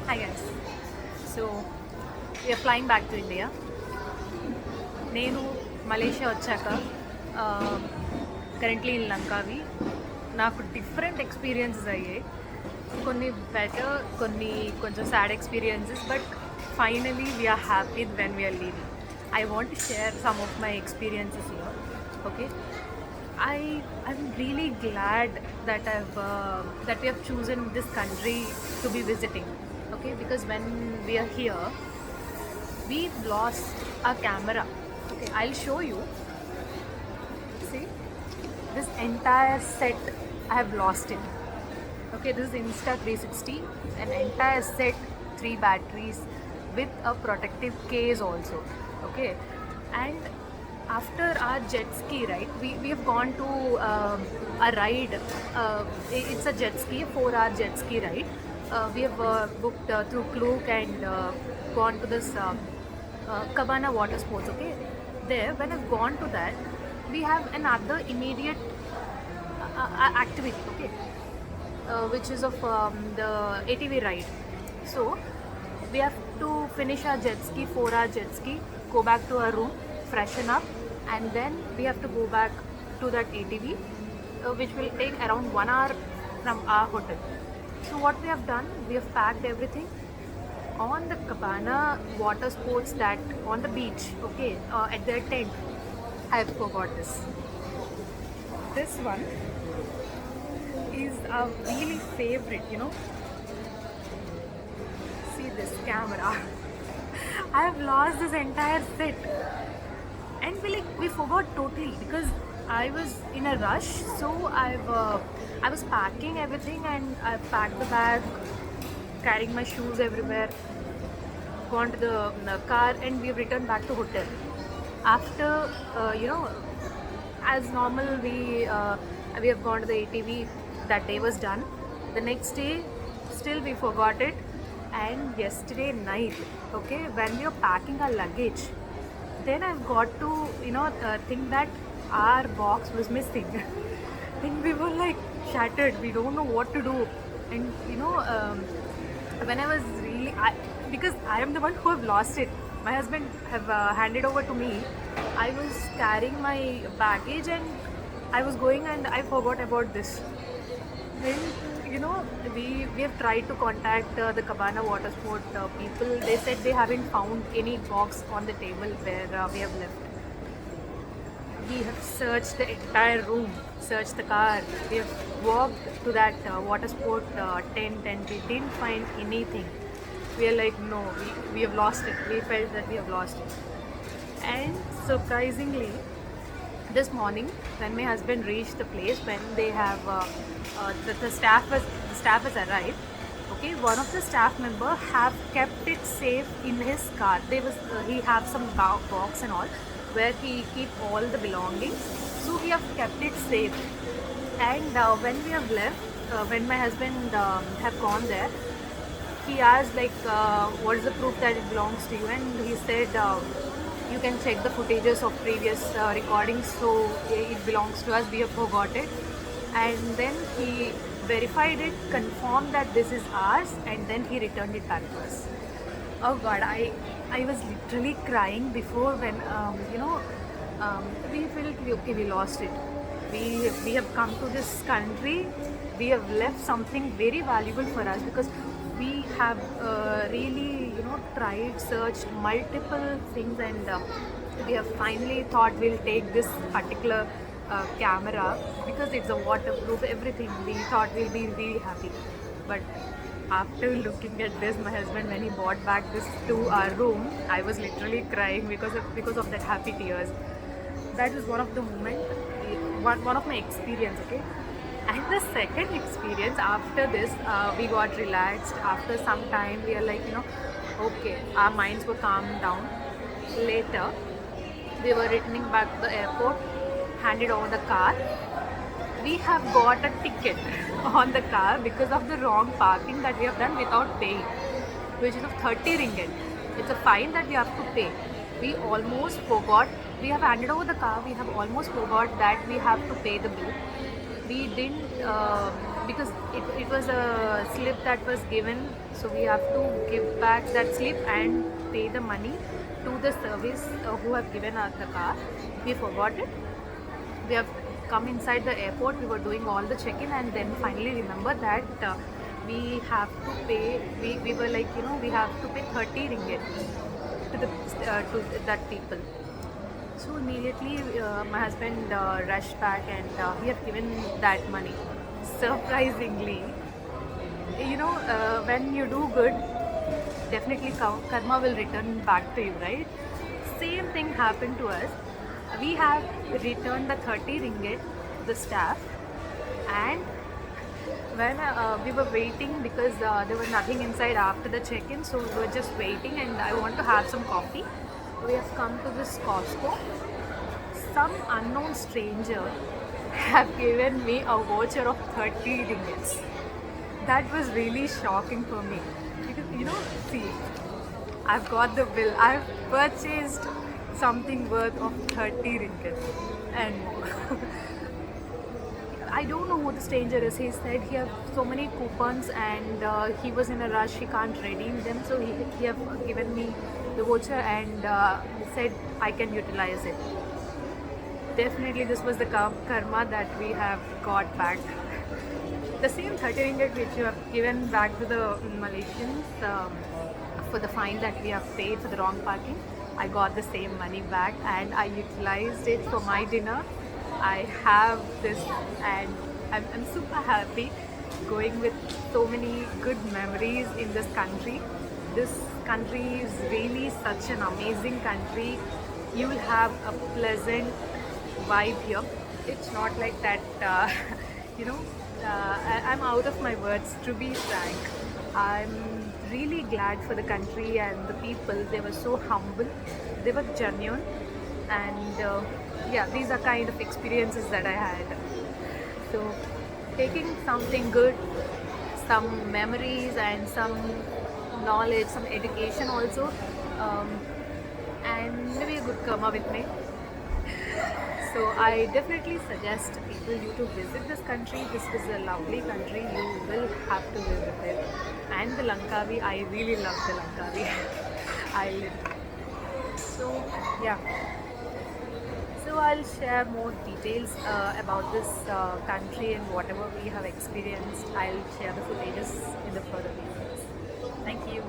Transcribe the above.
Hi guys. So we are flying back to India. నేను Malaysia వచ్చాక currently in Langkawi నాకు different experiences అయ్యాయి. కొన్ని బెటర్, కొన్ని కొంచెం sad experiences, but finally we're happy when we're leaving. I want to share some of my experiences here. Okay, I'm really glad that we have chosen this country to be visiting. Okay, because when we are here, we've lost our camera. Okay, I'll show you. See, this entire set I have lost it. Okay, this is Insta360, an entire set, 3 batteries with a protective case also. Okay, and after our jet ski ride, we have gone to a ride. It's a jet ski, 4 hour jet ski ride. We have booked through Klook and gone to this Cabana water sports. Okay, there when I've gone to that, we have another immediate activity. Okay, which is of the ATV ride. So we have to finish our jet ski, 4 hour jet ski, go back to our room, freshen up, and then we have to go back to that ATV, which will take around 1 hour from our hotel. So what we have done, we have packed everything on the Cabana water sports, that on the beach. Okay, at their tent. I forgot this. This one is a really favorite, See this camera. I have lost this entire set, and we forgot totally because I was in a rush. So I was packing everything, and I packed the bag, carrying my shoes everywhere, gone to the car, and we returned back to hotel. After as normal, we have gone to the ATV. That day was done. The next day, still we forgot it, and yesterday night, okay, when we were packing our luggage, then I've got to think that our box was missing. Then we were like shattered. We don't know what to do, and when I was really, because I am the one who have lost it. My husband have handed over to me. I was carrying my baggage and I was going, and I forgot about this. Then we have tried to contact the Cabana water sport people. They said they haven't found any box on the table where we have left. We have searched the entire room, searched the car. We have walked to that water sport tent, and we didn't find anything. We are like, no, we have lost it. We felt that we have lost it. And surprisingly, this morning when my husband reached the place, when they have the staff has arrived. Okay, one of the staff member have kept it safe in his car. He have some box and all where he keep all the belongings. So we have kept it safe. And when we have left, when my husband have gone there, he asked like, what is the proof that it belongs to you? And he said, you can check the footages of previous recordings, so it belongs to us, we have forgot it. And then he verified it, confirmed that this is ours, and then he returned it back to us. Oh god, I was literally crying before when we felt okay, we lost it. We have come to this country, we have left something very valuable for us, because we have really tried, searched multiple things, and we have finally thought we'll take this particular camera because it's a waterproof, everything. We thought we'll be really happy, but after looking at this, my husband, when he brought back this to our room, I was literally crying because of that happy tears. That was one of the moment, one of my experience. Okay, and the second experience after this, we got relaxed. After some time, we are like, okay, our minds were calmed down. Later, we were returning back to the airport, handed over the car. We have got a ticket on the car because of the wrong parking that we have done without paying, which is of 30 ringgit. It's a fine that we have to pay. We almost forgot. We have handed over the car. We have almost forgot that we have to pay the bill. We didn't because it was a slip that was given, so we have to give back that slip and pay the money to the service who have given us the car. We forgot it. We have come inside the airport, we were doing all the check-in, and then finally remember that we have to pay, we were like, we have to pay 30 ringgit to the to that people. So immediately my husband rushed back, and we have given that money. Surprisingly, when you do good, definitely karma will return back to you, right? Same thing happened to us. We have returned the 30 ringgit to the staff, and when we were waiting because there was nothing inside after the check-in, so we were just waiting, and I want to have some coffee. We have come to this Costco. Some unknown stranger have given me a voucher of 30 ringgits. That was really shocking for me because see, I've got the bill. I've purchased something worth of 30 ringgit and more. I don't know who the stranger is. He said he have so many coupons, and he was in a rush. He can't redeem them, so he have given me the voucher, and said I can utilize it. Definitely, this was the karma that we have got back. The same 30 ringgit which you have given back to the Malaysians for the fine that we have paid for the wrong parking, I got the same money back, and I utilized it for my dinner. I have this, and I'm super happy going with so many good memories in this country. This country is really such an amazing country. You will have a pleasant vibe here. It's not like that, I'm out of my words, to be frank. I'm really glad for the country and the people. They were so humble, they were genuine, and yeah, these are kind of experiences that I had. So taking something good, some memories and some knowledge, some education also, and maybe a good karma with me. So I definitely suggest people you to visit this country. This is a lovely country. You will have to visit it. And the Langkawi, I really love the Langkawi island. So yeah. So I'll share more details about this country and whatever we have experienced. I'll share the footages in the further videos. Thank you.